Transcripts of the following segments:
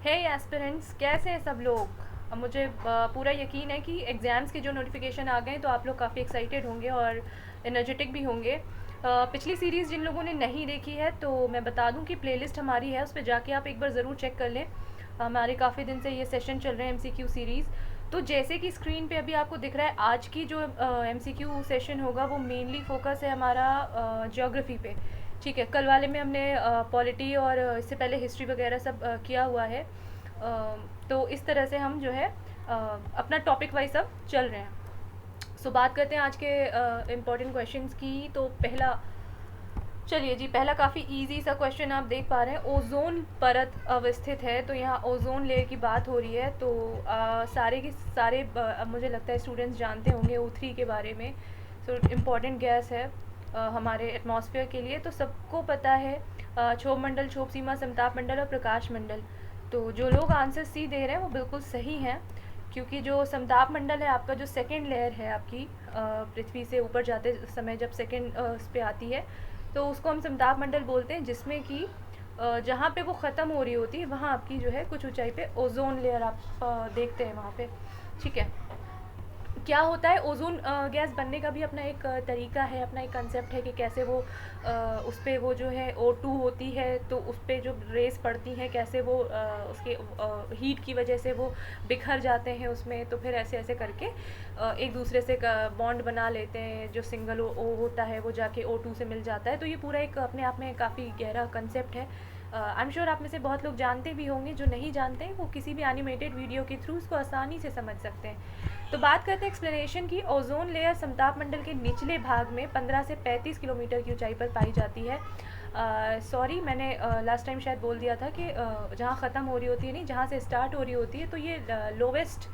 हे aspirants, कैसे हैं सब लोग। अब मुझे पूरा यकीन है कि एग्ज़ाम्स के जो नोटिफिकेशन आ गए तो आप लोग काफ़ी एक्साइटेड होंगे और एनर्जेटिक भी होंगे। पिछली सीरीज़ जिन लोगों ने नहीं देखी है तो मैं बता दूं कि प्लेलिस्ट हमारी है, उस पर जाके आप एक बार ज़रूर चेक कर लें। हमारे काफ़ी दिन से ये सेशन चल रहे हैं एमसीक्यू सीरीज़। तो जैसे कि स्क्रीन पे अभी आपको दिख रहा है, आज की जो एमसीक्यू सेशन होगा वो मेनली फोकस है हमारा ज्योग्राफी पे। ठीक है, कल वाले में हमने पॉलिटी और इससे पहले हिस्ट्री वगैरह सब किया हुआ है। तो इस तरह से हम जो है अपना टॉपिक वाइज सब चल रहे हैं। सो बात करते हैं आज के इम्पोर्टेंट क्वेश्चंस की। तो पहला, चलिए जी, पहला काफ़ी इजी सा क्वेश्चन आप देख पा रहे हैं। ओजोन परत अवस्थित है, तो यहाँ ओजोन लेयर की बात हो रही है। तो सारे के सारे अब मुझे लगता है स्टूडेंट्स जानते होंगे O3 के बारे में। सो इम्पॉर्टेंट गैस है हमारे एटमॉस्फेयर के लिए, तो सबको पता है क्षोभ मंडल, क्षोभ सीमा, समताप मंडल और प्रकाश मंडल। तो जो लोग आंसर सी दे रहे हैं वो बिल्कुल सही हैं, क्योंकि जो समताप मंडल है आपका, जो सेकेंड लेयर है आपकी पृथ्वी से ऊपर जाते समय जब सेकेंड उस पर आती है, तो उसको हम समताप मंडल बोलते हैं, जिसमें कि जहाँ पे वो ख़त्म हो रही होती है वहाँ आपकी जो है कुछ ऊंचाई पे ओजोन लेयर आप देखते हैं वहाँ पे। ठीक है, क्या होता है ओजोन गैस बनने का भी अपना एक तरीका है, अपना एक कंसेप्ट है कि कैसे वो उस पर वो जो है O2 होती है, तो उस पर जो रेस पड़ती हैं कैसे वो उसके हीट की वजह से वो बिखर जाते हैं उसमें। तो फिर ऐसे ऐसे करके एक दूसरे से बॉन्ड बना लेते हैं, जो सिंगल ओ होता है वो जाके O2 से मिल जाता है। तो ये पूरा एक अपने आप में काफ़ी गहरा कंसेप्ट है। आई एम श्योर आप में से बहुत लोग जानते भी होंगे, जो नहीं जानते हैं वो किसी भी एनिमेटेड वीडियो के थ्रू इसको आसानी से समझ सकते हैं। तो बात करते हैं एक्सप्लेनेशन की। ओजोन लेयर समताप मंडल के निचले भाग में 15 से 35 किलोमीटर की ऊंचाई पर पाई जाती है। सॉरी, मैंने लास्ट टाइम शायद बोल दिया था कि जहाँ ख़त्म हो रही होती है, नहीं, जहाँ से स्टार्ट हो रही होती है, तो ये लोवेस्ट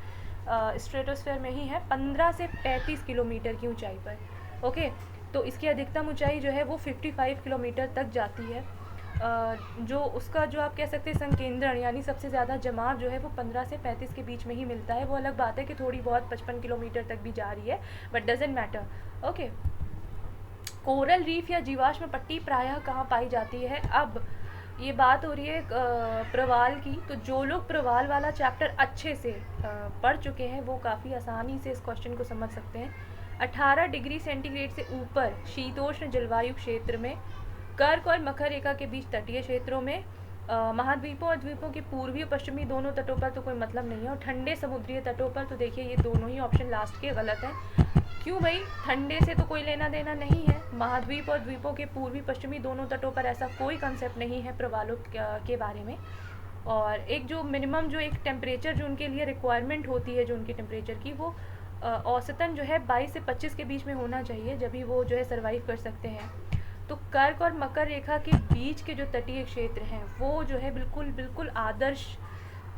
स्ट्रेटोस्फेयर में ही है, 15 से 35 किलोमीटर की ऊंचाई पर। ओके, तो इसकी अधिकतम ऊंचाई जो है वो 55 किलोमीटर तक जाती है। जो उसका जो आप कह सकते हैं संकेंद्रण, यानी सबसे ज़्यादा जमाव जो है वो 15 से 35 के बीच में ही मिलता है। वो अलग बात है कि थोड़ी बहुत 55 किलोमीटर तक भी जा रही है, but doesn't matter. Okay, coral reef या जीवाश्म पट्टी प्रायः कहाँ पाई जाती है। अब ये बात हो रही है प्रवाल की, तो जो लोग प्रवाल वाला चैप्टर अच्छे से पढ़ चुके हैं वो काफ़ी आसानी से इस क्वेश्चन को समझ सकते हैं। 18 डिग्री सेंटीग्रेड से ऊपर शीतोष्ण जलवायु क्षेत्र में, कर्क और मकर रेखा के बीच तटीय क्षेत्रों में, महाद्वीपों और द्वीपों के पूर्वी और पश्चिमी दोनों तटों पर तो कोई मतलब नहीं है, और ठंडे समुद्री तटों पर। तो देखिए ये दोनों ही ऑप्शन लास्ट के गलत हैं। क्यों भाई, ठंडे से तो कोई लेना देना नहीं है। महाद्वीप और द्वीपों के पूर्वी पश्चिमी दोनों तटों पर ऐसा कोई कंसेप्ट नहीं है प्रवालों के बारे में। और एक जो मिनिमम जो एक टेम्परेचर जो उनके लिए रिक्वायरमेंट होती है, जो उनकी टेम्परेचर की, वो औसतन जो है 22 से 25 के बीच में होना चाहिए, जब भी वो जो है सर्वाइव कर सकते हैं। तो कर्क और मकर रेखा के बीच के जो तटीय क्षेत्र हैं वो जो है बिल्कुल बिल्कुल आदर्श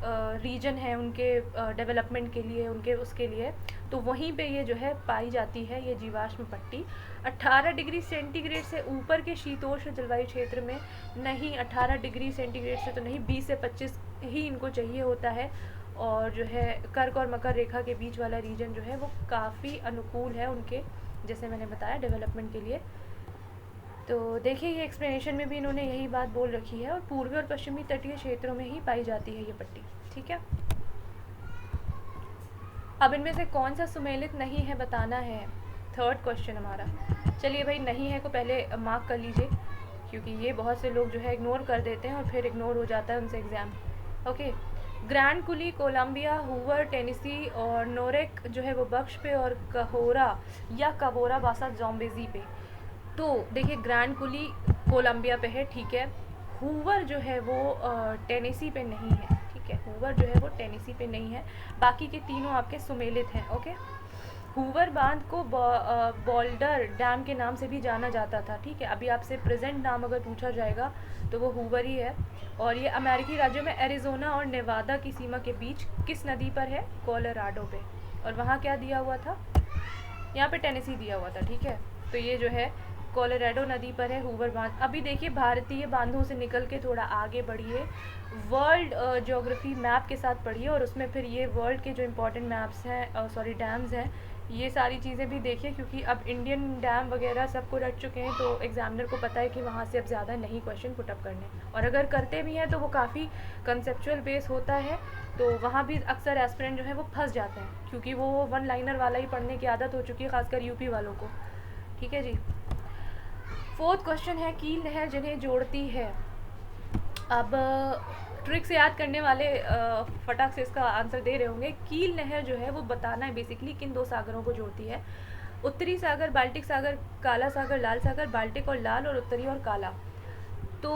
रीजन है उनके डेवलपमेंट के लिए, उनके उसके लिए। तो वहीं पे ये जो है पाई जाती है ये जीवाश्म पट्टी। 18 डिग्री सेंटीग्रेड से ऊपर के शीतोष्ण जलवायु क्षेत्र में नहीं, 18 डिग्री सेंटीग्रेड से तो नहीं, 20 से 25 ही इनको चाहिए होता है। और जो है कर्क और मकर रेखा के बीच वाला रीजन जो है वो काफ़ी अनुकूल है उनके, जैसे मैंने बताया, डेवलपमेंट के लिए। तो देखिए ये एक्सप्लेनेशन में भी इन्होंने यही बात बोल रखी है, और पूर्वी और पश्चिमी तटीय क्षेत्रों में ही पाई जाती है ये पट्टी। ठीक है, अब इनमें से कौन सा सुमेलित नहीं है बताना है, थर्ड क्वेश्चन हमारा। चलिए भाई, नहीं है को पहले मार्क कर लीजिए, क्योंकि ये बहुत से लोग जो है इग्नोर कर देते हैं और फिर इग्नोर हो जाता है उनसे एग्ज़ाम। ओके, ग्रैंड कुली कोलंबिया, हूवर टेनेसी, और नोरेक जो है वो बख्श पे, और कहोरा या कबोरा बासा जॉम्बेजी पे। तो देखिए ग्रैंड कुली कोलंबिया पे है, ठीक है। हूवर जो है वो टेनेसी पे नहीं है, ठीक है, हूवर जो है वो टेनेसी पे नहीं है। बाकी के तीनों आपके सुमेलित हैं। ओके, हूवर बांध को बोल्डर डैम के नाम से भी जाना जाता था, ठीक है। अभी आपसे प्रेजेंट नाम अगर पूछा जाएगा तो वो हूवर ही है। और ये अमेरिकी राज्यों में एरिजोना और नेवादा की सीमा के बीच किस नदी पर है, कोलोराडो पे। और वहाँ क्या दिया हुआ था, यहाँ पे टेनेसी दिया हुआ था, ठीक है। तो ये जो है कोलोराडो नदी पर है हूवर बांध। अभी देखिए भारतीय बांधों से निकल के थोड़ा आगे बढ़िए, वर्ल्ड ज्योग्राफी मैप के साथ पढ़िए और उसमें फिर ये वर्ल्ड के जो इम्पोर्टेंट मैप्स हैं, सॉरी डैम्स हैं, ये सारी चीज़ें भी देखिए, क्योंकि अब इंडियन डैम वगैरह सबको रट चुके हैं, तो एग्जामिनर को पता है कि वहाँ से अब ज़्यादा नहीं क्वेश्चन पुटअप करने, और अगर करते भी हैं तो वो काफ़ी कंसेप्चुअल बेस होता है, तो वहाँ भी अक्सर एस्पिरेंट जो है वो फंस जाते हैं, क्योंकि वो वन लाइनर वाला ही पढ़ने की आदत हो चुकी है, खासकर यूपी वालों को। ठीक है जी। फोर्थ क्वेश्चन है कील नहर जिन्हें जोड़ती है। अब ट्रिक से याद करने वाले फटाक से इसका आंसर दे रहे होंगे। कील नहर जो है वो बताना है बेसिकली किन दो सागरों को जोड़ती है। उत्तरी सागर, बाल्टिक सागर, काला सागर, लाल सागर, बाल्टिक और लाल, और उत्तरी और काला। तो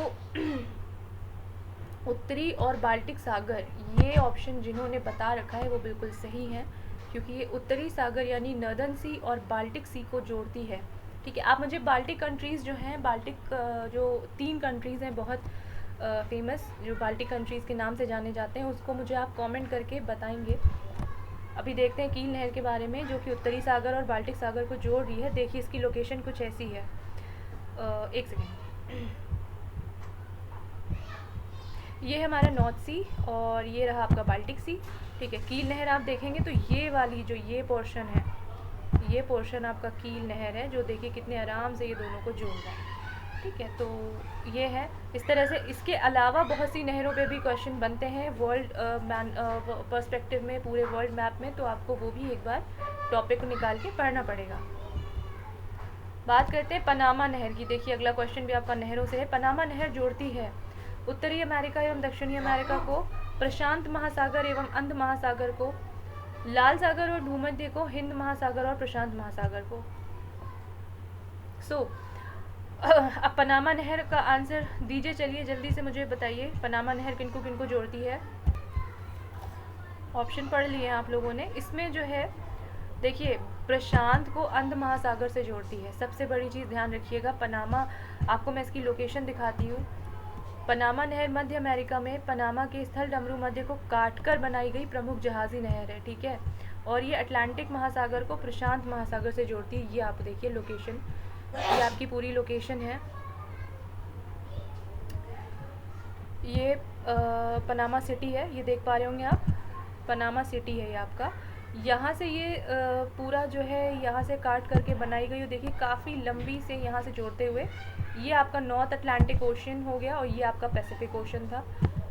उत्तरी और बाल्टिक सागर, ये ऑप्शन जिन्होंने बता रखा है वो बिल्कुल सही है, क्योंकि ये उत्तरी सागर यानी नर्दर्न सी और बाल्टिक सी को जोड़ती है। ठीक है, आप मुझे बाल्टिक कंट्रीज़ जो हैं, बाल्टिक जो 3 कंट्रीज़ हैं बहुत फेमस, जो बाल्टिक कंट्रीज़ के नाम से जाने जाते हैं, उसको मुझे आप कमेंट करके बताएंगे। अभी देखते हैं कील नहर के बारे में, जो कि उत्तरी सागर और बाल्टिक सागर को जोड़ रही है। देखिए इसकी लोकेशन कुछ ऐसी है, एक सेकेंड। ये है हमारा नॉर्थ सी और ये रहा आपका बाल्टिक सी। ठीक है, कील नहर आप देखेंगे तो ये वाली जो ये पोर्शन है, ये पोर्शन आपका कील नहर है, जो देखिए कितने आराम से ये दोनों को जोड़ रहा है। ठीक है, तो ये है इस तरह से। इसके अलावा बहुत सी नहरों पे भी क्वेश्चन बनते हैं वर्ल्ड पर्सपेक्टिव में, पूरे वर्ल्ड मैप में, तो आपको वो भी एक बार टॉपिक को निकाल के पढ़ना पड़ेगा। बात करते हैं पनामा नहर की। देखिए अगला क्वेश्चन भी आपका नहरों से है। पनामा नहर जोड़ती है उत्तरी अमेरिका एवं दक्षिणी अमेरिका को, प्रशांत महासागर एवं अंध महासागर को, लाल सागर और भूमध्य को, हिंद महासागर और प्रशांत महासागर को। अब पनामा नहर का आंसर दीजिए, चलिए जल्दी से मुझे बताइए पनामा नहर किनको किनको जोड़ती है। ऑप्शन पढ़ लिए आप लोगों ने। इसमें जो है देखिए प्रशांत को अंध महासागर से जोड़ती है। सबसे बड़ी चीज़ ध्यान रखिएगा, पनामा, आपको मैं इसकी लोकेशन दिखाती हूँ। पनामा नहर मध्य अमेरिका में पनामा के स्थल डमरू मध्य को काटकर बनाई गई प्रमुख जहाज़ी नहर है। ठीक है, और ये अटलांटिक महासागर को प्रशांत महासागर से जोड़ती है। ये आप देखिए लोकेशन, ये आपकी पूरी लोकेशन है। ये पनामा सिटी है, ये देख पा रहे होंगे आप, पनामा सिटी है ये आपका। यहाँ से ये पूरा जो है यहाँ से काट करके बनाई गई, देखिए काफ़ी लंबी से यहाँ से जोड़ते हुए। ये आपका नॉर्थ अटलांटिक ओशन हो गया और ये आपका पैसिफिक ओशन था।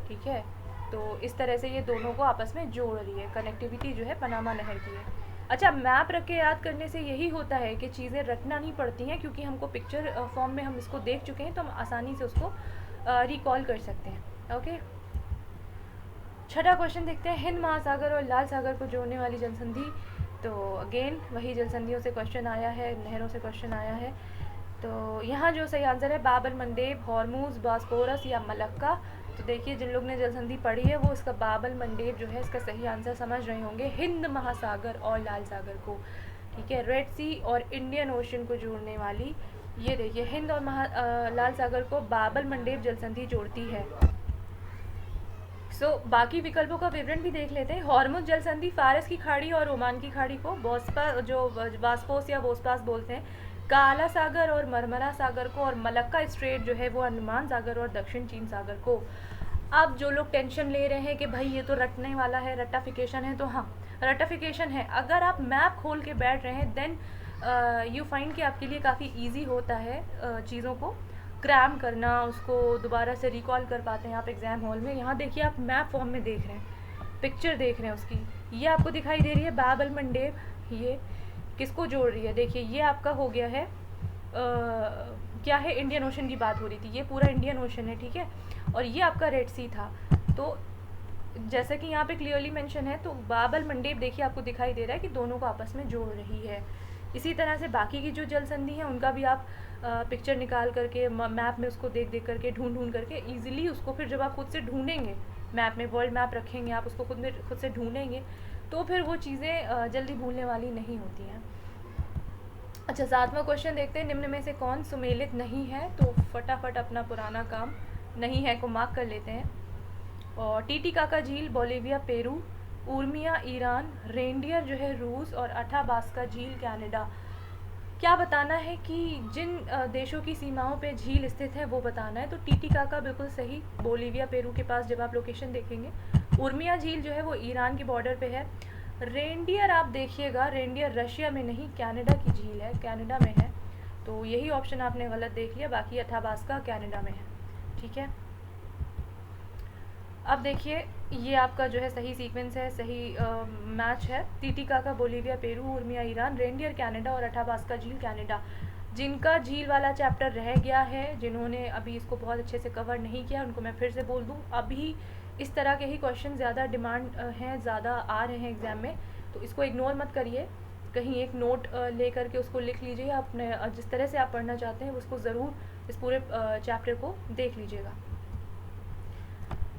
ठीक है, तो इस तरह से ये दोनों को आपस में जोड़ रही है, कनेक्टिविटी जो है पनामा नहर की है। अच्छा, मैप रख के याद करने से यही होता है कि चीज़ें रटना नहीं पड़ती हैं, क्योंकि हमको पिक्चर फॉर्म में हम इसको देख चुके हैं, तो हम आसानी से उसको रिकॉल कर सकते हैं। ओके, छठा क्वेश्चन देखते हैं। हिंद महासागर और लाल सागर को जोड़ने वाली जलसंधि। तो अगेन वही जलसंधियों से क्वेश्चन आया है, नहरों से क्वेश्चन आया है। तो यहाँ जो सही आंसर है बाब अल मंडेब, हॉर्मूज, बास्पोरस या मलक्का। तो देखिए जिन लोग ने जलसंधि पढ़ी है वो इसका बाब अल मंडेब जो है इसका सही आंसर समझ रहे होंगे, हिंद महासागर और लाल सागर को। ठीक है, रेड सी और इंडियन ओशन को जोड़ने वाली, ये देखिए हिंद और लाल सागर को बाब अल मंडेब जलसंधि जोड़ती है। बाकी विकल्पों का विवरण भी देख लेते हैं। हॉर्मुज जलसंधि फारस की खाड़ी और ओमान की खाड़ी को, बोस्पा जो बास्पोस या बोस्पास बोलते हैं, काला सागर और मरमरा सागर को, और मलक्का स्ट्रेट जो है वो अंडमान सागर और दक्षिण चीन सागर को। अब जो लोग टेंशन ले रहे हैं कि भाई ये तो रटने वाला है, रटाफिकेशन है, तो हाँ रटाफिकेशन है। अगर आप मैप खोल के बैठ रहे हैं देन यू फाइंड कि आपके लिए काफ़ी ईजी होता है चीज़ों को क्रैम करना, उसको दोबारा से रिकॉल कर पाते हैं आप एग्ज़ाम हॉल में। यहाँ देखिए आप मैप फॉर्म में देख रहे हैं, पिक्चर देख रहे हैं उसकी, ये आपको दिखाई दे रही है बाब अल मंडेब, ये किसको जोड़ रही है। देखिए ये आपका हो गया है क्या है, इंडियन ओशन की बात हो रही थी, ये पूरा इंडियन ओशन है। ठीक है, और ये आपका रेड सी था। तो जैसा कि यहाँ पे क्लियरली मेंशन है, तो बाब अल मंडेब देखिए आपको दिखाई दे रहा है कि दोनों को आपस में जोड़ रही है। इसी तरह से बाकी की जो जल संधि है उनका भी आप पिक्चर निकाल करके मैप में उसको देख देख करके ढूंढ करके ईजिली उसको फिर जब आप खुद से ढूंढेंगे, मैप में वर्ल्ड मैप रखेंगे आप, उसको खुद से ढूंढेंगे, तो फिर वो चीज़ें जल्दी भूलने वाली नहीं होती हैं। अच्छा, 7वां क्वेश्चन देखते हैं। निम्न में से कौन सुमेलित नहीं है। तो फटाफट अपना पुराना काम नहीं है को मार्क कर लेते हैं। और टीटीकाका झील Bolivia Peru, Urmia Iran, reindeer जो है रूस, और अठाबास्का झील कनाडा। क्या बताना है कि जिन देशों की सीमाओं पे झील स्थित है वो बताना है। तो टीटीकाका बिल्कुल सही, बोलीविया पेरू के पास जब आप लोकेशन देखेंगे। उर्मिया झील जो है वो ईरान के बॉर्डर पे है। रेंडियर आप देखिएगा, रेंडियर रशिया में नहीं, कनाडा की झील है, कनाडा में है। तो यही ऑप्शन आपने गलत देख लिया, बाकी अथाबास्का कनाडा में है। ठीक है, अब देखिए ये आपका जो है सही सीक्वेंस है, सही मैच है। Titicaca Bolivia Peru, Urmia Iran, reindeer Canada और अठाबास्का झील कनाडा। जिनका झील वाला चैप्टर रह गया है, जिन्होंने अभी इसको बहुत अच्छे से कवर नहीं किया, उनको मैं फिर से बोल दूँ, अभी इस तरह के ही क्वेश्चन ज़्यादा डिमांड हैं, ज़्यादा आ रहे हैं एग्ज़ाम में, तो इसको इग्नोर मत करिए। कहीं एक नोट ले करके उसको लिख लीजिए, अपने जिस तरह से आप पढ़ना चाहते हैं उसको ज़रूर इस पूरे चैप्टर को देख लीजिएगा।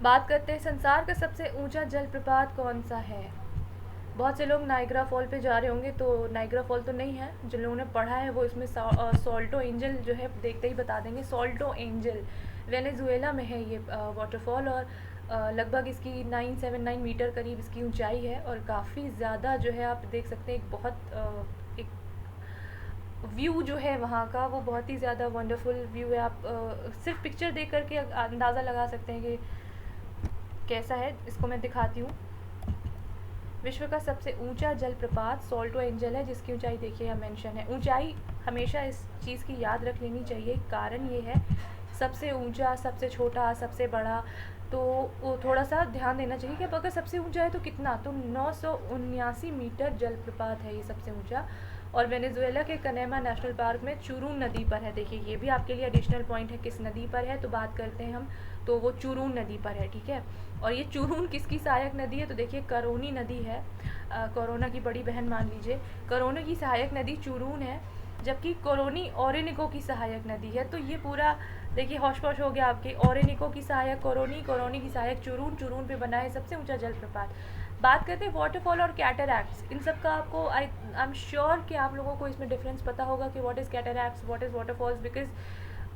बात करते हैं संसार का सबसे ऊंचा जलप्रपात कौन सा है। बहुत से लोग नाइग्रा फॉल पे जा रहे होंगे, तो नाइग्रा फॉल तो नहीं है, जिन लोगों ने पढ़ा है वो इसमें सॉल्टो एंजल जो है देखते ही बता देंगे। सॉल्टो एंजल वेनेजुएला में है ये वाटरफॉल, और लगभग इसकी 979 मीटर करीब इसकी ऊंचाई है, और काफ़ी ज़्यादा जो है आप देख सकते हैं, एक बहुत एक व्यू जो है वहाँ का वो बहुत ही ज़्यादा वंडरफुल व्यू है। आप सिर्फ पिक्चर देख करके अंदाज़ा लगा सकते हैं कि कैसा है। इसको मैं दिखाती हूँ। विश्व का सबसे ऊंचा जलप्रपात सॉल्टो एंजल है, जिसकी ऊंचाई देखिए यहाँ मेंशन है। ऊंचाई हमेशा इस चीज़ की याद रख लेनी चाहिए, कारण ये है सबसे ऊंचा, सबसे छोटा, सबसे बड़ा, तो वो थोड़ा सा ध्यान देना चाहिए कि अब अगर सबसे ऊंचा है तो कितना, तो 979 मीटर जलप्रपात है ये सबसे ऊंचा, और वेनेजुएला के कनेमा नेशनल पार्क में चुरून नदी पर है। देखिए ये भी आपके लिए एडिशनल पॉइंट है, किस नदी पर है, तो बात करते हैं हम, तो वो चुरून नदी पर है। ठीक है, और ये चुरून किसकी सहायक नदी है, तो देखिए करोनी नदी है, कोरोना की बड़ी बहन मान लीजिए। करोना की सहायक नदी चुरून है, जबकि कोरोनी ओरेनिको की सहायक नदी है। तो ये पूरा देखिए हौश पौश हो गया आपके, ओरेनिको की सहायक कोरोनी, कोरोनी की सहायक चुरून, चुरून पे बना है सबसे ऊंचा जलप्रपात। बात करते हैं वाटरफॉल और कैटरैक्ट्स, इन सब का आपको आई एम श्योर कि आप लोगों को इसमें डिफरेंस पता होगा कि what is cataracts, what is waterfalls, because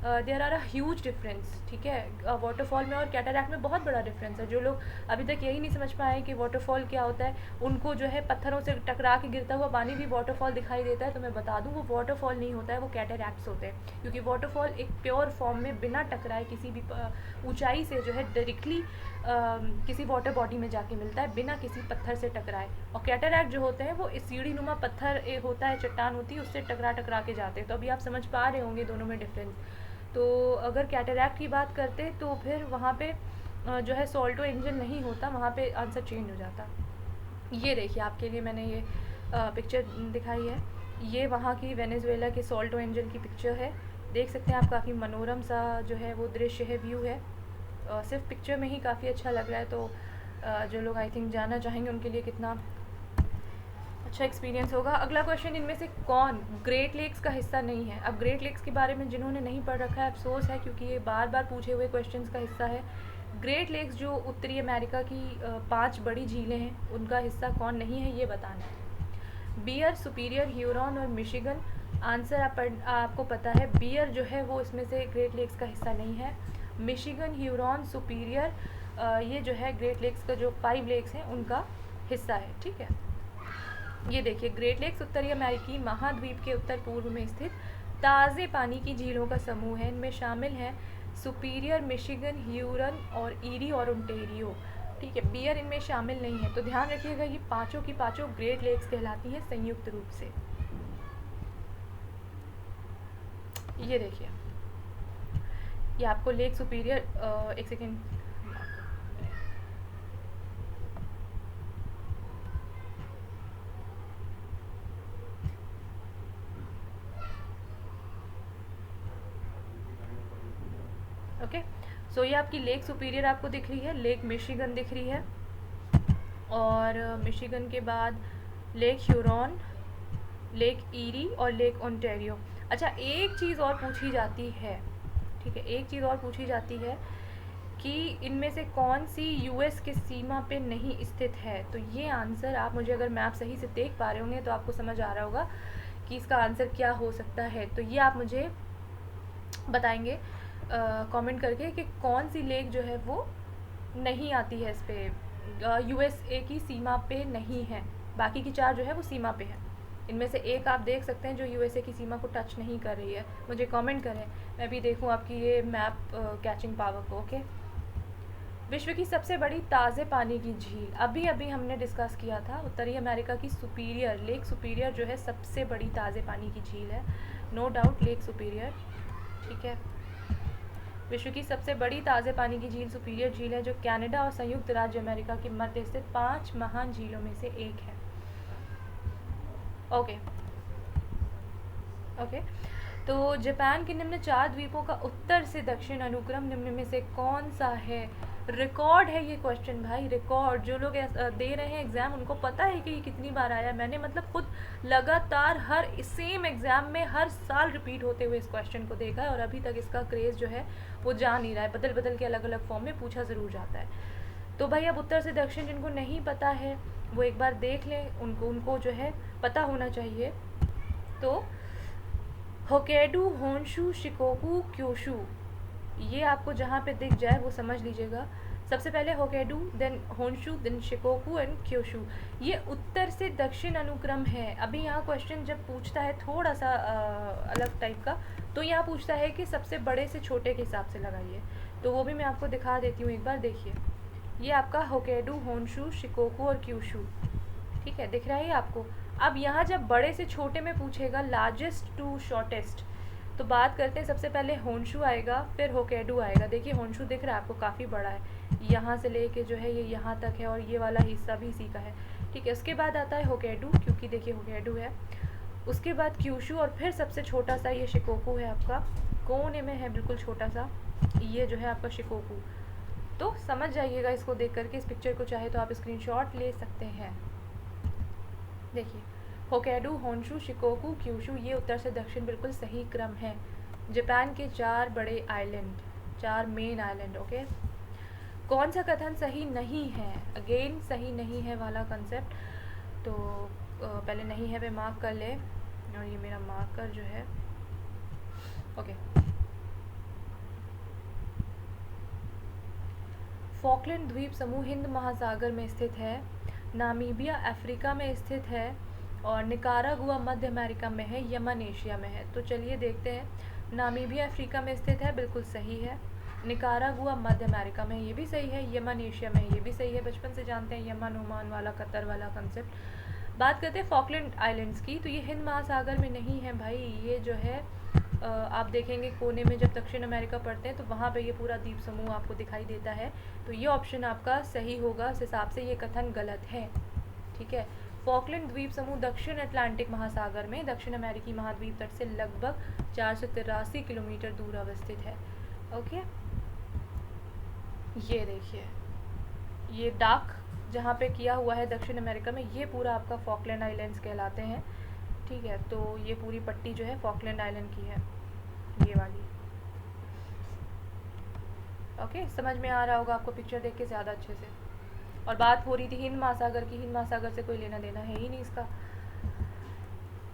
there are a huge difference. ठीक है, वाटरफॉल में और कैटरैक्ट में बहुत बड़ा डिफरेंस है। जो लोग अभी तक यही नहीं समझ पाए कि वाटरफॉल क्या होता है, उनको जो है पत्थरों से टकरा के गिरता हुआ पानी भी वाटरफॉल दिखाई देता है, तो मैं बता दूं वो वाटरफॉल नहीं होता है, वो कैटरैक्ट्स होते हैं। क्योंकि वाटरफॉल एक प्योर फॉर्म में बिना टकराए किसी भी ऊंचाई से जो है डायरेक्टली किसी वाटर बॉडी में जाके मिलता है, बिना किसी पत्थर से टकराए। और कैटरैक्ट जो होते हैं वो इस सीढ़ी नुमा पत्थर होता है, चट्टान होती है, उससे टकरा टकरा के जाते हैं। तो अभी आप समझ पा रहे होंगे दोनों में डिफरेंस। तो अगर कैटरैक्ट की बात करते तो फिर वहाँ पे जो है सॉल्टो एंजल नहीं होता, वहाँ पे आंसर चेंज हो जाता। ये देखिए आपके लिए मैंने ये पिक्चर दिखाई है, ये वहाँ की वेनेजुएला के सॉल्टो एंजल की पिक्चर है। देख सकते हैं आप, काफ़ी मनोरम सा जो है वो दृश्य है, व्यू है। सिर्फ पिक्चर में ही काफ़ी अच्छा लग रहा है, तो जो लोग आई थिंक जाना चाहेंगे उनके लिए कितना अच्छा एक्सपीरियंस होगा। अगला क्वेश्चन, इनमें से कौन ग्रेट लेक्स का हिस्सा नहीं है। अब ग्रेट लेक्स के बारे में जिन्होंने नहीं पढ़ रखा है अफसोस है, क्योंकि ये बार बार पूछे हुए क्वेश्चंस का हिस्सा है। ग्रेट लेक्स जो उत्तरी अमेरिका की 5 बड़ी झीलें हैं, उनका हिस्सा कौन नहीं है ये बताना है। बियर, सुपीरियर, ह्यूरॉन और मिशिगन। आंसर आपको पता है, बियर जो है वो इसमें से ग्रेट लेक्स का हिस्सा नहीं है। मिशिगन, ह्यूरॉन, सुपीरियर ये जो है ग्रेट लेक्स का जो 5 लेक्स हैं उनका हिस्सा है। ठीक है, ये देखिए ग्रेट लेक्स उत्तरी अमेरिकी महाद्वीप के उत्तर पूर्व में स्थित ताज़े पानी की झीलों का समूह है। इनमें शामिल हैं सुपीरियर, मिशिगन, ह्यूरन और ईरी और ओंटारियो। ठीक है, बियर इनमें शामिल नहीं है, तो ध्यान रखिएगा ये पांचों की पांचों ग्रेट लेक्स कहलाती हैं संयुक्त रूप से। ये देखिए, ये आपको लेक सुपीरियर, एक सेकेंड, ओके। सो ये आपकी लेक सुपीरियर आपको दिख रही है, लेक मिशिगन दिख रही है, और मिशिगन के बाद लेक ह्यूरॉन, लेक ईरी और लेक ओंटारियो। अच्छा, एक चीज़ और पूछी जाती है, ठीक है, एक चीज़ और पूछी जाती है कि इनमें से कौन सी यूएस की सीमा पे नहीं स्थित है। तो ये आंसर आप मुझे, अगर मैप सही से देख पा रहे होंगे तो आपको समझ आ रहा होगा कि इसका आंसर क्या हो सकता है। तो ये आप मुझे बताएंगे कमेंट करके कि कौन सी लेक जो है वो नहीं आती है इस पे, यूएसए की सीमा पे नहीं है, बाकी की 4 जो है वो सीमा पे है। इनमें से एक आप देख सकते हैं जो यूएसए की सीमा को टच नहीं कर रही है। मुझे कमेंट करें, मैं भी देखूं आपकी ये मैप कैचिंग पावर को। ओके, विश्व की सबसे बड़ी ताज़े पानी की झील, अभी अभी हमने डिस्कस किया था, उत्तरी अमेरिका की सुपीरियर, लेक सुपीरियर जो है सबसे बड़ी ताज़े पानी की झील है, नो डाउट लेक सुपीरियर। ठीक है, विश्व की सबसे बड़ी ताज़े पानी की झील सुपीरियर झील है, जो कनाडा और संयुक्त राज्य अमेरिका के मध्य स्थित 5 महान झीलों में से एक है। ओके ओके, तो जापान के निम्न 4 द्वीपों का उत्तर से दक्षिण अनुक्रम निम्न में से कौन सा है? रिकॉर्ड है ये क्वेश्चन भाई, रिकॉर्ड। जो लोग दे रहे हैं एग्ज़ाम उनको पता है कि ये कितनी बार आया। मैंने मतलब खुद लगातार हर सेम एग्ज़ाम में हर साल रिपीट होते हुए इस क्वेश्चन को देखा है, और अभी तक इसका क्रेज़ जो है वो जा नहीं रहा है, बदल बदल के अलग अलग फॉर्म में पूछा ज़रूर जाता है। तो भाई अब उत्तर से दक्षिण जिनको नहीं पता है वो एक बार देख लें, उनको जो है पता होना चाहिए। तो होक्काइडो, होन्शु, शिकोकू, क्योशू, ये आपको जहाँ पे दिख जाए वो समझ लीजिएगा। सबसे पहले Hokkaido, then Honshu, then Shikoku and Kyushu, ये उत्तर से दक्षिण अनुक्रम है। अभी यहाँ क्वेश्चन जब पूछता है थोड़ा सा अलग टाइप का, तो यहाँ पूछता है कि सबसे बड़े से छोटे के हिसाब से लगाइए, तो वो भी मैं आपको दिखा देती हूँ एक बार। देखिए, ये आपका होक्काइडो, होन्शु, शिकोकू और क्यूशू, ठीक है, दिख रहा है आपको। अब यहाँ जब बड़े से छोटे में पूछेगा, लार्जेस्ट टू शॉर्टेस्ट, तो बात करते हैं, सबसे पहले होन्शु आएगा, फिर होक्काइडो आएगा। देखिए होन्शु दिख रहा है आपको, काफ़ी बड़ा है, यहाँ से लेके जो है ये यहाँ तक है, और ये वाला हिस्सा भी इसी का है। ठीक है, उसके बाद आता है होक्काइडो, क्योंकि देखिए होक्काइडो है। उसके बाद क्यूशू, और फिर सबसे छोटा सा ये शिकोकू है आपका, कोने में है बिल्कुल छोटा सा, ये जो है आपका शिकोकू। तो समझ जाइएगा इसको देख करके, इस पिक्चर को चाहे तो आप स्क्रीनशॉट ले सकते हैं। देखिए होक्काइडो, होन्शु, शिकोकू, क्यूशू, ये उत्तर से दक्षिण बिल्कुल सही क्रम है। जापान के 4 बड़े आइलैंड, 4 मेन आइलैंड। ओके, कौन सा कथन सही नहीं है? अगेन सही नहीं है वाला कंसेप्ट, तो पहले नहीं है पे मार्क कर ले, और ये मेरा मार्कर जो है। ओके, फॉकलैंड द्वीप समूह हिंद महासागर में स्थित है, नामीबिया अफ्रीका में स्थित है, और निकारागुआ मध्य अमेरिका में है, यमन एशिया में है। तो चलिए देखते हैं, नामीबिया अफ्रीका में स्थित है, बिल्कुल सही है। निकारागुआ मध्य अमेरिका में, ये भी सही है। यमन एशिया में, ये भी सही है, बचपन से जानते हैं यमन, ओमान वाला, कतर वाला कंसेप्ट। बात करते हैं फॉकलैंड आइलैंड्स की, तो ये हिंद महासागर में नहीं है भाई, ये जो है आप देखेंगे कोने में जब दक्षिण अमेरिका पड़ते हैं तो वहाँ पे ये पूरा द्वीप समूह आपको दिखाई देता है, तो ये ऑप्शन आपका सही होगा। उस हिसाब से ये कथन गलत है। ठीक है, फॉकलैंड द्वीप समूह दक्षिण अटलांटिक महासागर में दक्षिण अमेरिकी महाद्वीप तट से लगभग 483 किलोमीटर दूर अवस्थित है। ओके, ये देखिए, ये डार्क जहाँ पे किया हुआ है दक्षिण अमेरिका में, ये पूरा आपका फॉकलैंड आइलैंड्स कहलाते हैं। ठीक है, तो ये पूरी पट्टी जो है फॉकलैंड आइलैंड की है, ये वाली। ओके, समझ में आ रहा होगा आपको पिक्चर देख के ज़्यादा अच्छे से। और बात हो रही थी हिंद महासागर की, हिंद महासागर से कोई लेना देना है ही नहीं इसका।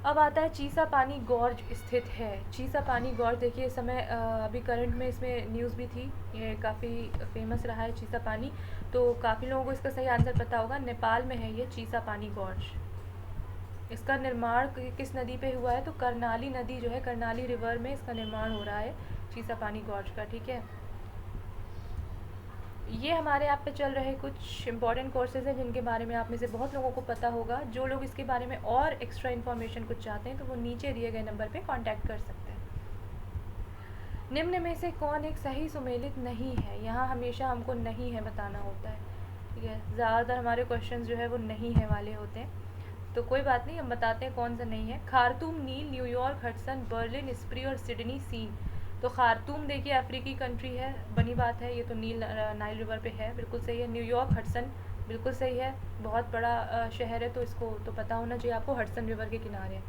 अब आता है चीसा पानी गॉर्ज स्थित है। चीसा पानी गॉर्ज, देखिए इस समय अभी करंट में इसमें न्यूज़ भी थी, ये काफ़ी फेमस रहा है चीसा पानी, तो काफ़ी लोगों को इसका सही आंसर पता होगा। नेपाल में है ये चीसा पानी गॉर्ज। इसका निर्माण किस नदी पे हुआ है? तो कर्णाली नदी जो है, कर्णाली रिवर में इसका निर्माण हो रहा है चीसा पानी गॉर्ज का। ठीक है, ये हमारे ऐप पे चल रहे कुछ इंपॉर्टेंट कोर्सेज हैं जिनके बारे में आप में से बहुत लोगों को पता होगा। जो लोग इसके बारे में और एक्स्ट्रा इन्फॉर्मेशन कुछ चाहते हैं तो वो नीचे दिए गए नंबर पे कांटेक्ट कर सकते हैं। निम्न में से कौन एक सही सुमेलित नहीं है? यहाँ हमेशा हमको नहीं है बताना होता है। ठीक है, ज़्यादातर हमारे क्वेश्चन जो है वो नहीं है वाले होते हैं, तो कोई बात नहीं, हम बताते हैं कौन सा नहीं है। खार्तूम, नील, न्यूयॉर्क, हडसन, बर्लिन, स्प्री और सिडनी सीन। तो खार्तूम देखिए अफ्रीकी कंट्री है, बनी बात है, ये तो नाइल रिवर पे है, बिल्कुल सही है। न्यूयॉर्क, हडसन, बिल्कुल सही है, बहुत बड़ा शहर है तो इसको तो पता होना चाहिए आपको, हडसन रिवर के किनारे।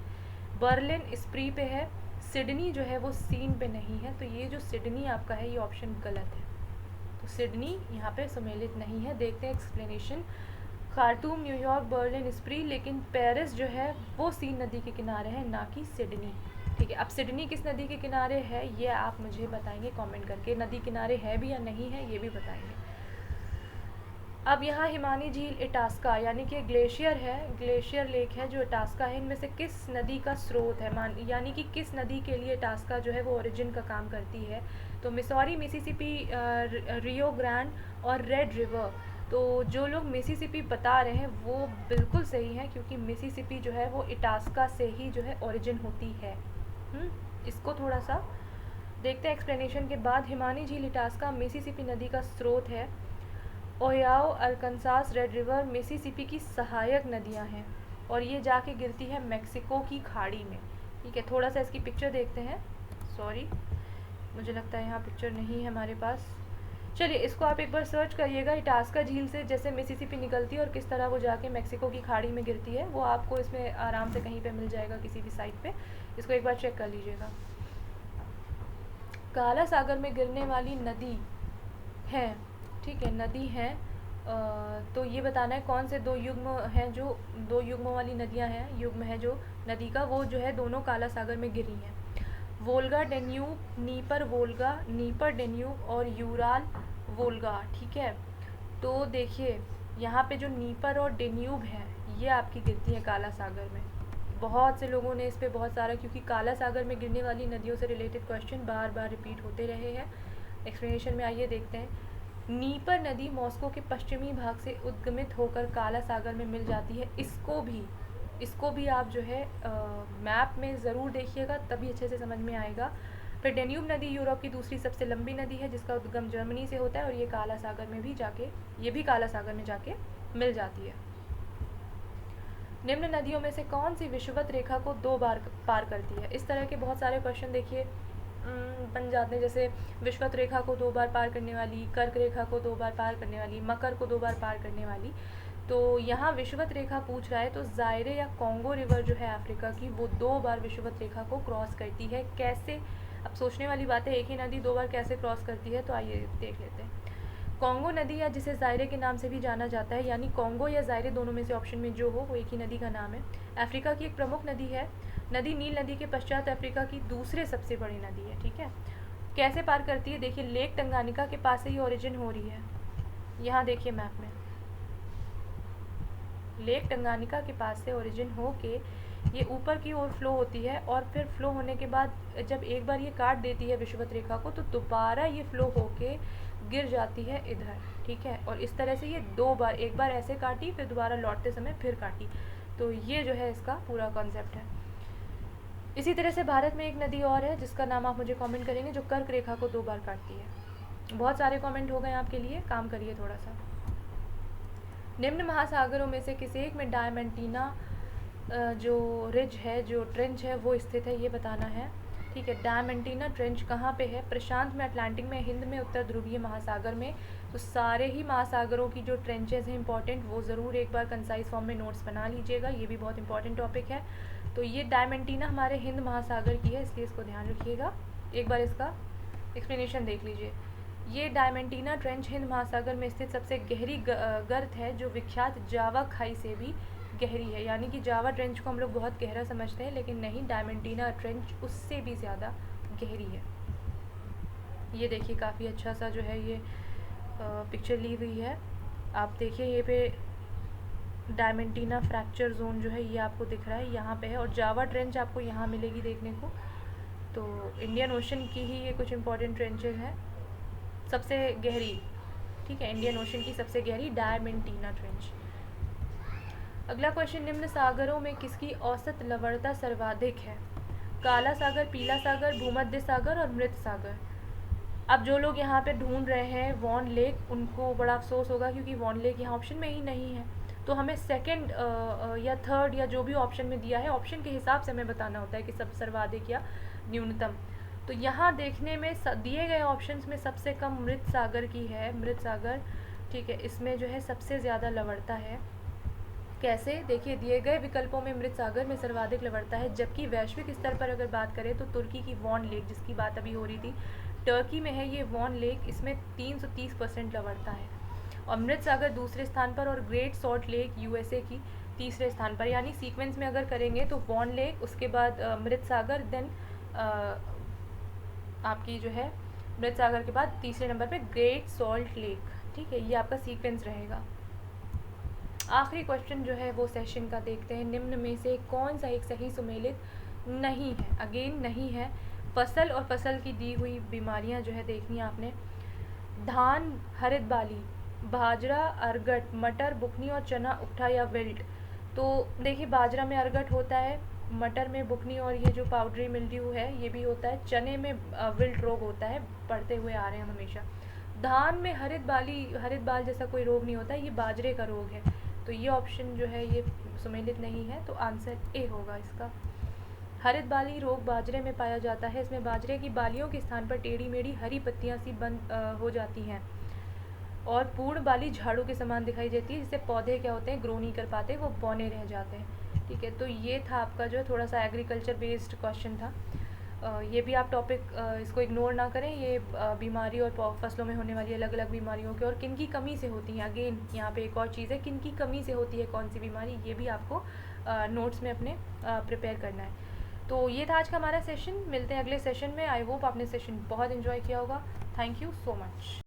बर्लिन स्प्री पे है, सिडनी जो है वो सीन पे नहीं है, तो ये जो सिडनी आपका है ये ऑप्शन गलत है, तो सिडनी यहाँ पे सम्मिलित नहीं है। देखते हैं एक्सप्लेनेशन। खार्तूम, न्यूयॉर्क, बर्लिन, स्प्री, लेकिन पेरिस जो है वो सीन नदी के किनारे है, ना कि सिडनी। ठीक है, अब सिडनी किस नदी के किनारे है ये आप मुझे बताएंगे कमेंट करके, नदी किनारे है भी या नहीं है ये भी बताएंगे। अब यहाँ हिमानी झील, इटास्का यानी कि ग्लेशियर है, ग्लेशियर लेक है जो इटास्का है, इनमें से किस नदी का स्रोत है, यानी कि किस नदी के लिए इटास्का जो है वो ओरिजिन का काम करती है। तो मिसौरी, मिसिसिपी, रियो ग्रांड और रेड रिवर। तो जो लोग मिसिसिपी बता रहे हैं वो बिल्कुल सही है, क्योंकि मिसिसिपी जो है वो इटास्का से ही जो है ओरिजिन होती है। इसको थोड़ा सा देखते हैं एक्सप्लेनेशन के बाद। हिमानी झील, इटास्का मिसिसिपी नदी का स्रोत है। ओहियो, अरकानसास, रेड रिवर मिसिसिपी की सहायक नदियां हैं और ये जाके गिरती है मेक्सिको की खाड़ी में। ठीक है, थोड़ा सा इसकी पिक्चर देखते हैं। सॉरी, मुझे लगता है यहाँ पिक्चर नहीं है हमारे पास। चलिए इसको आप एक बार सर्च करिएगा, इटास्का झील से जैसे मिसिसिपी निकलती है और किस तरह वो जाके मेक्सिको की खाड़ी में गिरती है, वो आपको इसमें आराम से कहीं पे मिल जाएगा, किसी भी साइट पे। इसको एक बार चेक कर लीजिएगा। काला सागर में गिरने वाली नदी है, ठीक है, नदी है। तो ये बताना है कौन से दो युग्म हैं, जो दो युग्मों वाली नदियां हैं, युग्म है जो नदी का, वो जो है दोनों काला सागर में गिरी हैं। Volga Danube, Dnieper Volga, Dnieper Danube और यूराल वोल्गा। ठीक है, तो देखिए यहाँ पे जो नीपर और डेन्यूब है ये आपकी गिरती है काला सागर में। बहुत से लोगों ने इस पर बहुत सारा, क्योंकि काला सागर में गिरने वाली नदियों से रिलेटेड क्वेश्चन बार बार रिपीट होते रहे हैं। एक्सप्लेनेशन में आइए देखते हैं। नीपर नदी मॉस्को के पश्चिमी भाग से उद्गमित होकर काला सागर में मिल जाती है। इसको भी आप जो है मैप में ज़रूर देखिएगा, तभी अच्छे से समझ में आएगा। फिर डेन्यूब नदी यूरोप की दूसरी सबसे लंबी नदी है जिसका उद्गम जर्मनी से होता है और ये काला सागर में भी जाके मिल जाती है। निम्न नदियों में से कौन सी विषुवत रेखा को 2 बार पार करती है। इस तरह के बहुत सारे क्वेश्चन देखिए बन जाते हैं, जैसे विषुवत रेखा को 2 बार पार करने वाली, कर्क रेखा को 2 बार पार करने वाली, मकर को 2 बार पार करने वाली। तो यहाँ विषुवत रेखा पूछ रहा है, तो जायरे या कॉन्गो रिवर जो है अफ्रीका की, वो 2 बार विषुवत रेखा को क्रॉस करती है। कैसे? अब सोचने वाली बात है, एक ही नदी 2 बार कैसे क्रॉस करती है, तो आइए देख लेते हैं। कॉन्गो नदी, या जिसे जायरे के नाम से भी जाना जाता है, यानी कॉन्गो या जायरे दोनों में से ऑप्शन में जो हो वो एक ही नदी का नाम है। अफ्रीका की एक प्रमुख नदी है। नदी नील नदी के पश्चात अफ्रीका की दूसरे सबसे बड़ी नदी है। ठीक है, कैसे पार करती है? देखिए लेक टंगानिका के पास से ही ओरिजिन हो रही है। यहाँ देखिए मैप में, लेक टंगानिका के पास से ओरिजिन हो के ये ऊपर की ओर फ्लो होती है और फिर फ्लो होने के बाद जब एक बार ये काट देती है विषुवत रेखा को, तो दोबारा ये फ्लो होके गिर जाती है इधर। ठीक है, और इस तरह से ये 2 बार, एक बार ऐसे काटी फिर दोबारा लौटते समय फिर काटी। तो ये जो है इसका पूरा कॉन्सेप्ट है। इसी तरह से भारत में एक नदी और है जिसका नाम आप मुझे कमेंट करेंगे, जो कर्क रेखा को 2 बार काटती है। बहुत सारे कमेंट हो गए आपके लिए, काम करिए थोड़ा सा। निम्न महासागरों में से किसी एक में डायमंटीना जो रिज है, जो ट्रेंच है, वो स्थित है, ये बताना है। ठीक है, डायमंटीना ट्रेंच कहाँ पे है? प्रशांत में, अटलांटिक में, हिंद में, उत्तर ध्रुवीय महासागर में। तो सारे ही महासागरों की जो ट्रेंचेस हैं इंपॉर्टेंट, वो ज़रूर एक बार कंसाइज फॉर्म में नोट्स बना लीजिएगा, ये भी बहुत इंपॉर्टेंट टॉपिक है। तो ये डायमंटीना हमारे हिंद महासागर की है, इसलिए इसको ध्यान रखिएगा। एक बार इसका एक्सप्लेनेशन देख लीजिए। ये डायमंटीना ट्रेंच हिंद महासागर में स्थित सबसे गहरी गर्त है, जो विख्यात जावा खाई से भी गहरी है। यानी कि जावा ट्रेंच को हम लोग बहुत गहरा समझते हैं, लेकिन नहीं, डायमंटीना ट्रेंच उससे भी ज़्यादा गहरी है। ये देखिए काफ़ी अच्छा सा जो है ये पिक्चर ली हुई है। आप देखिए ये पे डायमंटीना फ्रैक्चर जोन जो है ये आपको दिख रहा है, यहाँ पे है, और जावा ट्रेंच आपको यहाँ मिलेगी देखने को। तो इंडियन ओशन की ही ये कुछ इंपॉर्टेंट ट्रेंचेज हैं, सबसे गहरी। ठीक है, इंडियन ओशन की सबसे गहरी डायमंटीना ट्रेंच। अगला क्वेश्चन, निम्न सागरों में किसकी औसत लवणता सर्वाधिक है? काला सागर, पीला सागर, भूमध्य सागर और मृत सागर। अब जो लोग यहाँ पे ढूंढ रहे हैं वॉन लेक, उनको बड़ा अफसोस होगा क्योंकि वॉन लेक यहाँ ऑप्शन में ही नहीं है। तो हमें सेकंड या थर्ड या जो भी ऑप्शन में दिया है, ऑप्शन के हिसाब से हमें बताना होता है कि सब सर्वाधिक या न्यूनतम। तो यहाँ देखने में दिए गए ऑप्शंस में सबसे कम मृत सागर की है, मृत सागर। ठीक है, इसमें जो है सबसे ज़्यादा लवणता है। कैसे? देखिए दिए गए विकल्पों में मृत सागर में सर्वाधिक लवणता है, जबकि वैश्विक स्तर पर अगर बात करें तो तुर्की की वॉन लेक, जिसकी बात अभी हो रही थी, टर्की में है ये वॉन लेक, इसमें 330% लवणता है। और मृत सागर दूसरे स्थान पर और ग्रेट सॉल्ट लेक यूएसए की तीसरे स्थान पर। यानी सीक्वेंस में अगर करेंगे तो वॉन लेक, उसके बाद मृत सागर, देन आपकी जो है मृत सागर के बाद तीसरे नंबर पे ग्रेट सॉल्ट लेक। ठीक है, ये आपका सीक्वेंस रहेगा। आखिरी क्वेश्चन जो है वो सेशन का देखते हैं। निम्न में से कौन सा एक सही सुमेलित नहीं है? अगेन नहीं है। फसल और फसल की दी हुई बीमारियां जो है देखनी है आपने। धान, हरित बाली, बाजरा, अरगट, मटर, बुकनी और चना, उकठा या विल्ट। तो देखिए, बाजरा में अरगट होता है, मटर में बुकनी और ये जो पाउडरी मिल्ड्यू है ये भी होता है, चने में विल्ट रोग होता है, पढ़ते हुए आ रहे हैं हम हमेशा। धान में हरित बाल जैसा कोई रोग नहीं होता, ये बाजरे का रोग है। तो ये ऑप्शन जो है ये सुमेलित नहीं है, तो आंसर ए होगा इसका। हरित बाली रोग बाजरे में पाया जाता है। इसमें बाजरे की बालियों के स्थान पर टेढ़ी मेढ़ी हरी पत्तियां सी बंद हो जाती हैं और पूर्ण बाली झाड़ू के समान दिखाई देती है, जिससे पौधे क्या होते हैं, ग्रो नहीं कर पाते, वो बौने रह जाते हैं। ठीक है, तो ये था आपका जो है थोड़ा सा एग्रीकल्चर बेस्ड क्वेश्चन था। ये भी आप टॉपिक इसको इग्नोर ना करें। ये बीमारी और फसलों में होने वाली अलग अलग बीमारियों के और किन की कमी से होती हैं, अगेन यहाँ पे एक और चीज़ है, किन की कमी से होती है कौन सी बीमारी, ये भी आपको नोट्स में अपने प्रिपेयर करना है। तो ये था आज का हमारा सेशन। मिलते हैं अगले सेशन में। आई होप आपने सेशन बहुत इन्जॉय किया होगा। Thank you so much.